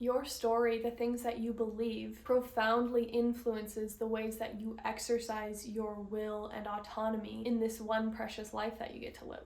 Your story, the things that you believe, profoundly influences the ways that you exercise your will and autonomy in this one precious life that you get to live.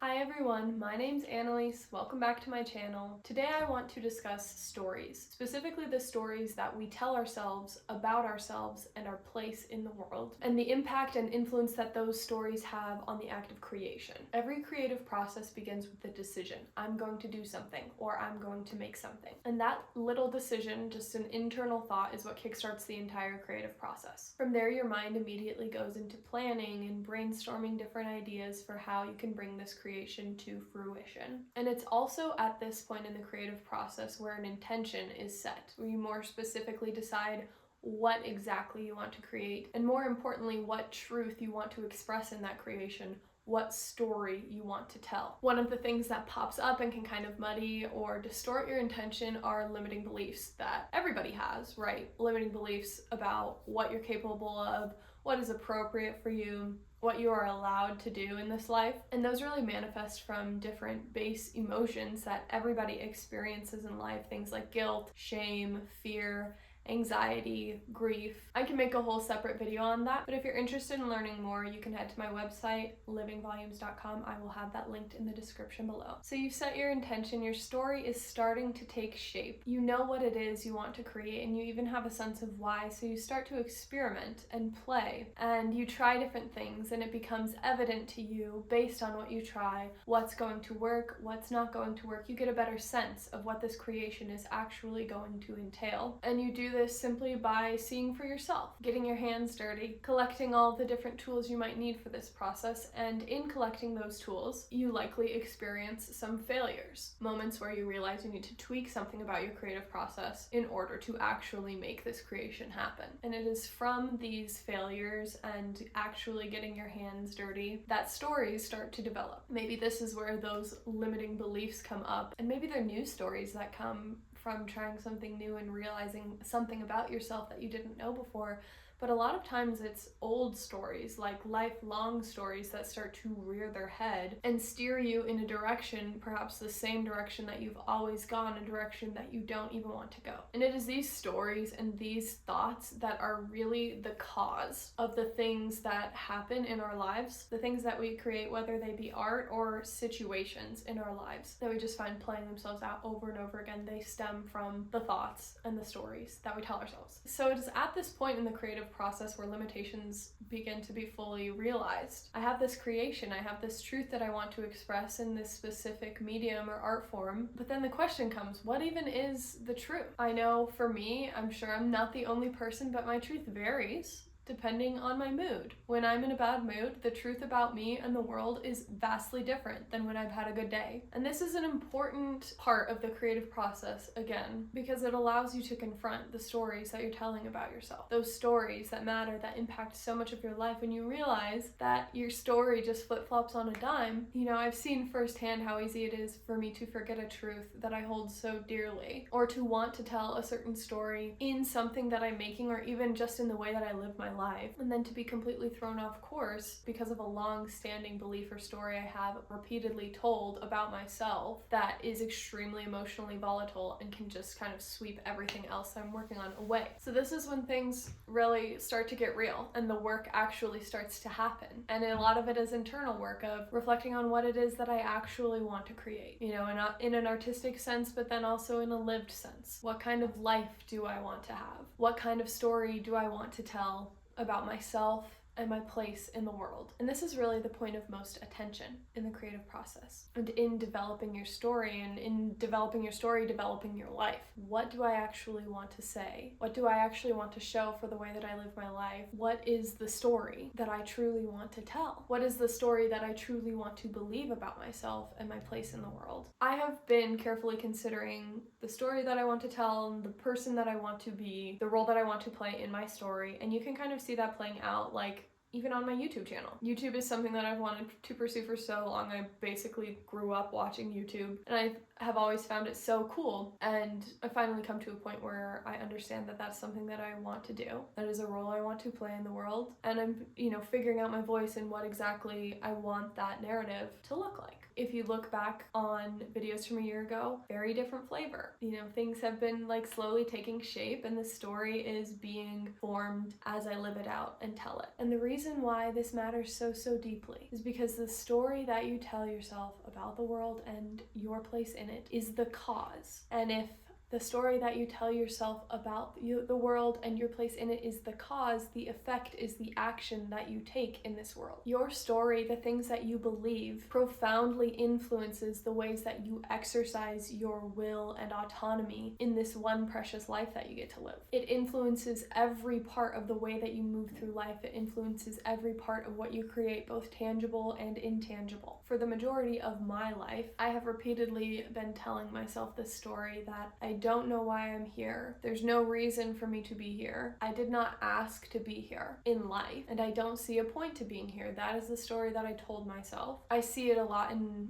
Hi everyone, my name's Anelise. Welcome back to my channel. Today I want to discuss stories, specifically the stories that we tell ourselves about ourselves and our place in the world, and the impact and influence that those stories have on the act of creation. Every creative process begins with a decision. I'm going to do something, or I'm going to make something. And that little decision, just an internal thought, is what kickstarts the entire creative process. From there, your mind immediately goes into planning and brainstorming different ideas for how you can bring this creation to fruition. And it's also at this point in the creative process where an intention is set, where you more specifically decide what exactly you want to create, and more importantly, what truth you want to express in that creation, what story you want to tell. One of the things that pops up and can kind of muddy or distort your intention are limiting beliefs that everybody has, right? Limiting beliefs about what you're capable of, what is appropriate for you, what you are allowed to do in this life. And those really manifest from different base emotions that everybody experiences in life, things like guilt, shame, fear, anxiety, grief. I can make a whole separate video on that, but if you're interested in learning more, you can head to my website, livingvolumes.com. I will have that linked in the description below. So you've set your intention, your story is starting to take shape. You know what it is you want to create, and you even have a sense of why, so you start to experiment and play, and you try different things, and it becomes evident to you, based on what you try, what's going to work, what's not going to work. You get a better sense of what this creation is actually going to entail, and you do this simply by seeing for yourself, getting your hands dirty, collecting all the different tools you might need for this process, and in collecting those tools, you likely experience some failures, moments where you realize you need to tweak something about your creative process in order to actually make this creation happen. And it is from these failures and actually getting your hands dirty that stories start to develop. Maybe this is where those limiting beliefs come up, and maybe they're new stories that come from trying something new and realizing something about yourself that you didn't know before. But a lot of times it's old stories, like lifelong stories, that start to rear their head and steer you in a direction, perhaps the same direction that you've always gone, a direction that you don't even want to go. And it is these stories and these thoughts that are really the cause of the things that happen in our lives, the things that we create, whether they be art or situations in our lives that we just find playing themselves out over and over again. They stem from the thoughts and the stories that we tell ourselves. So it is at this point in the creative process where limitations begin to be fully realized. I have this creation, I have this truth that I want to express in this specific medium or art form, but then the question comes, what even is the truth? I know for me, I'm sure I'm not the only person, but my truth varies depending on my mood. When I'm in a bad mood, the truth about me and the world is vastly different than when I've had a good day. And this is an important part of the creative process, again, because it allows you to confront the stories that you're telling about yourself. Those stories that matter, that impact so much of your life. When you realize that your story just flip-flops on a dime, you know, I've seen firsthand how easy it is for me to forget a truth that I hold so dearly, or to want to tell a certain story in something that I'm making, or even just in the way that I live my life, and then to be completely thrown off course because of a long-standing belief or story I have repeatedly told about myself that is extremely emotionally volatile and can just kind of sweep everything else I'm working on away. So this is when things really start to get real and the work actually starts to happen. And a lot of it is internal work of reflecting on what it is that I actually want to create, you know, in an artistic sense, but then also in a lived sense. What kind of life do I want to have? What kind of story do I want to tell about myself and my place in the world? And this is really the point of most attention in the creative process, and in developing your story, and in developing your story, developing your life. What do I actually want to say? What do I actually want to show for the way that I live my life? What is the story that I truly want to tell? What is the story that I truly want to believe about myself and my place in the world? I have been carefully considering the story that I want to tell, the person that I want to be, the role that I want to play in my story, and you can kind of see that playing out like even on my YouTube channel. YouTube is something that I've wanted to pursue for so long. I basically grew up watching YouTube, and I have always found it so cool. And I finally come to a point where I understand that that's something that I want to do. That is a role I want to play in the world. And I'm, figuring out my voice and what exactly I want that narrative to look like. If you look back on videos from a year ago, very different flavor. Things have been like slowly taking shape, and the story is being formed as I live it out and tell it. And the reason why this matters so deeply is because the story that you tell yourself about the world and your place in it is the cause. And if the story that you tell yourself about the world and your place in it is the cause, the effect is the action that you take in this world. Your story, the things that you believe, profoundly influences the ways that you exercise your will and autonomy in this one precious life that you get to live. It influences every part of the way that you move through life. It influences every part of what you create, both tangible and intangible. For the majority of my life, I have repeatedly been telling myself this story that I don't know why I'm here. There's no reason for me to be here. I did not ask to be here in life, and I don't see a point to being here. That is the story that I told myself. I see it a lot in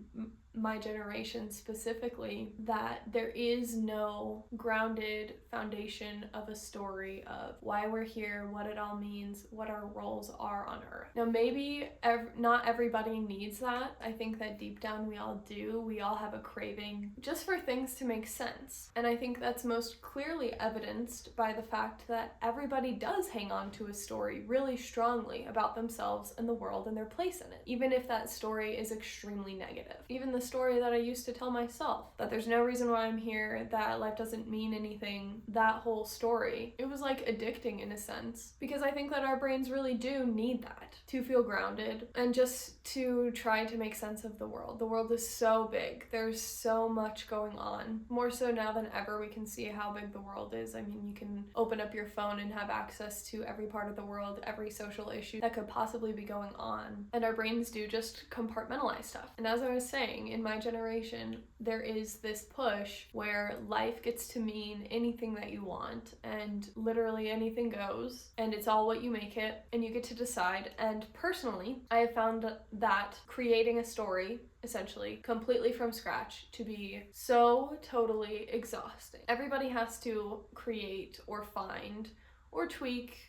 my generation specifically, that there is no grounded foundation of a story of why we're here, what it all means, what our roles are on earth. Now maybe not everybody needs that. I think that deep down we all do. We all have a craving just for things to make sense. And I think that's most clearly evidenced by the fact that everybody does hang on to a story really strongly about themselves and the world and their place in it, even if that story is extremely negative. Even the story that I used to tell myself, that there's no reason why I'm here, that life doesn't mean anything, that whole story, it was like addicting in a sense, because I think that our brains really do need that to feel grounded and just to try to make sense of the world. The world is so big. There's so much going on. More so now than ever, we can see how big the world is. I mean, you can open up your phone and have access to every part of the world, every social issue that could possibly be going on. And our brains do just compartmentalize stuff. And as I was saying, in my generation, there is this push where life gets to mean anything that you want, and literally anything goes, and it's all what you make it, and you get to decide. And personally, I have found that creating a story essentially completely from scratch to be so totally exhausting. Everybody has to create or find or tweak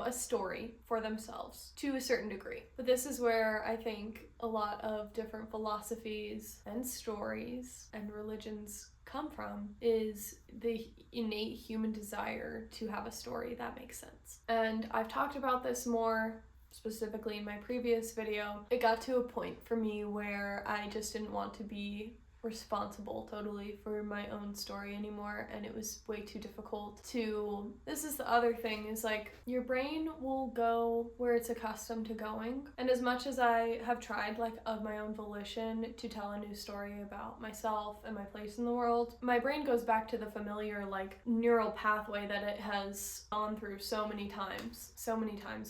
a story for themselves to a certain degree. But this is where I think a lot of different philosophies and stories and religions come from, is the innate human desire to have a story that makes sense. And I've talked about this more specifically in my previous video. It got to a point for me where I just didn't want to be responsible totally for my own story anymore, and it was way too difficult to. This is the other thing, is like your brain will go where it's accustomed to going, and as much as I have tried like of my own volition to tell a new story about myself and my place in the world, my brain goes back to the familiar like neural pathway that it has gone through so many times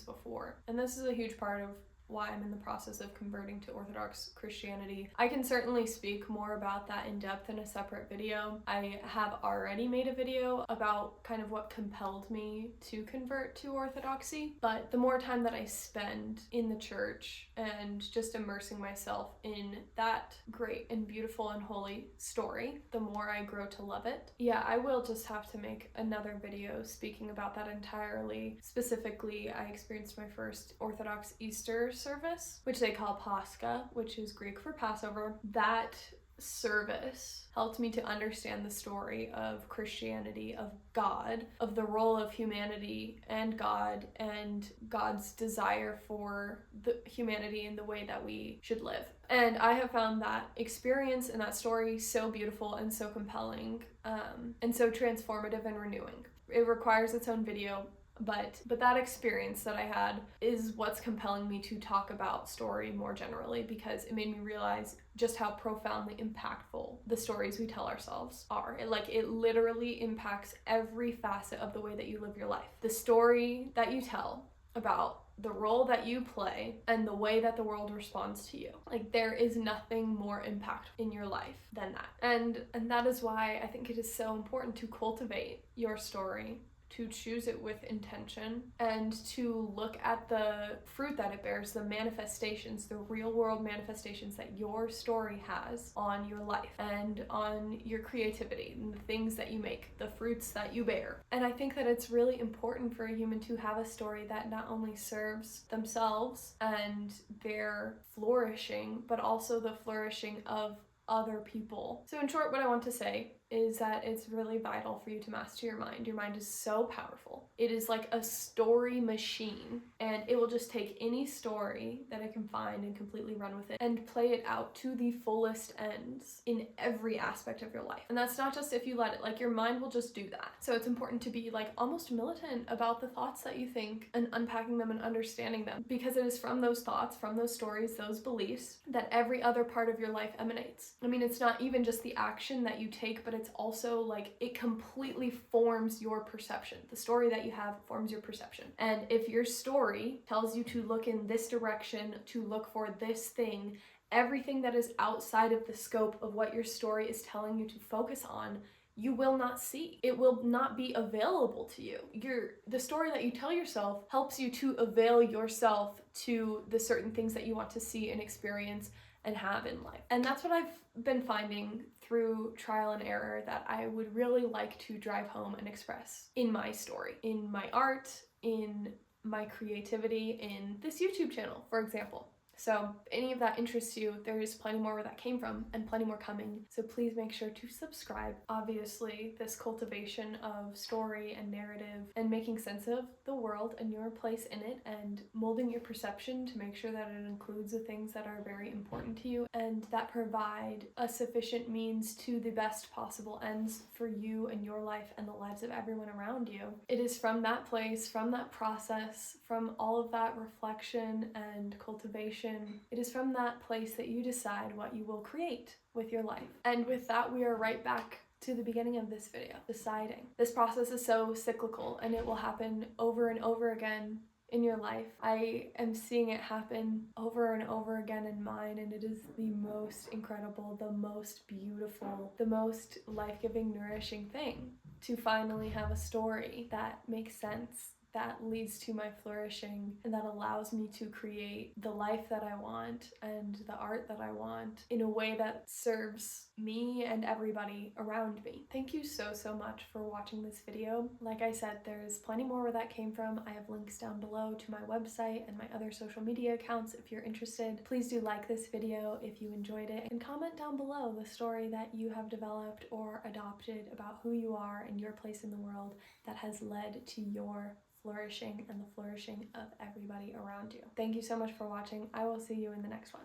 before. And this is a huge part of why I'm in the process of converting to Orthodox Christianity. I can certainly speak more about that in depth in a separate video. I have already made a video about kind of what compelled me to convert to Orthodoxy, but the more time that I spend in the church and just immersing myself in that great and beautiful and holy story, the more I grow to love it. Yeah, I will just have to make another video speaking about that entirely. Specifically, I experienced my first Orthodox Easter service, which they call Pascha, which is Greek for Passover. That service helped me to understand the story of Christianity, of God, of the role of humanity and God, and God's desire for the humanity and the way that we should live. And I have found that experience and that story so beautiful and so compelling, and so transformative and renewing. It requires its own video, but that experience that I had is what's compelling me to talk about story more generally, because it made me realize just how profoundly impactful the stories we tell ourselves are. It literally impacts every facet of the way that you live your life. The story that you tell about the role that you play and the way that the world responds to you. There is nothing more impactful in your life than that. And that is why I think it is so important to cultivate your story, to choose it with intention, and to look at the fruit that it bears, the manifestations, the real world manifestations that your story has on your life and on your creativity and the things that you make, the fruits that you bear. And I think that it's really important for a human to have a story that not only serves themselves and their flourishing, but also the flourishing of other people. So in short, what I want to say is that it's really vital for you to master your mind. Your mind is so powerful. It is like a story machine, and it will just take any story that it can find and completely run with it and play it out to the fullest ends in every aspect of your life. And that's not just if you let it, like your mind will just do that. So it's important to be like almost militant about the thoughts that you think and unpacking them and understanding them, because it is from those thoughts, from those stories, those beliefs that every other part of your life emanates. I mean, it's not even just the action that you take, but it's also like it completely forms your perception. The story that you have forms your perception. And if your story tells you to look in this direction, to look for this thing, everything that is outside of the scope of what your story is telling you to focus on, you will not see. It will not be available to you. The story that you tell yourself helps you to avail yourself to the certain things that you want to see and experience and have in life. And that's what I've been finding through trial and error that I would really like to drive home and express in my story, in my art, in my creativity, in this YouTube channel, for example. So if any of that interests you, there is plenty more where that came from and plenty more coming. So please make sure to subscribe. Obviously, this cultivation of story and narrative and making sense of the world and your place in it and molding your perception to make sure that it includes the things that are very important to you and that provide a sufficient means to the best possible ends for you and your life and the lives of everyone around you. It is from that place, from that process, from all of that reflection and cultivation, it is from that place that you decide what you will create with your life. And with that, we are right back to the beginning of this video, deciding. This process is so cyclical and it will happen over and over again in your life. I am seeing it happen over and over again in mine, and it is the most incredible, the most beautiful, the most life-giving, nourishing thing to finally have a story that makes sense, that leads to my flourishing, and that allows me to create the life that I want and the art that I want in a way that serves me and everybody around me. Thank you so much for watching this video. Like I said, there's plenty more where that came from. I have links down below to my website and my other social media accounts if you're interested. Please do like this video if you enjoyed it, and comment down below the story that you have developed or adopted about who you are and your place in the world that has led to your flourishing and the flourishing of everybody around you. Thank you so much for watching. I will see you in the next one.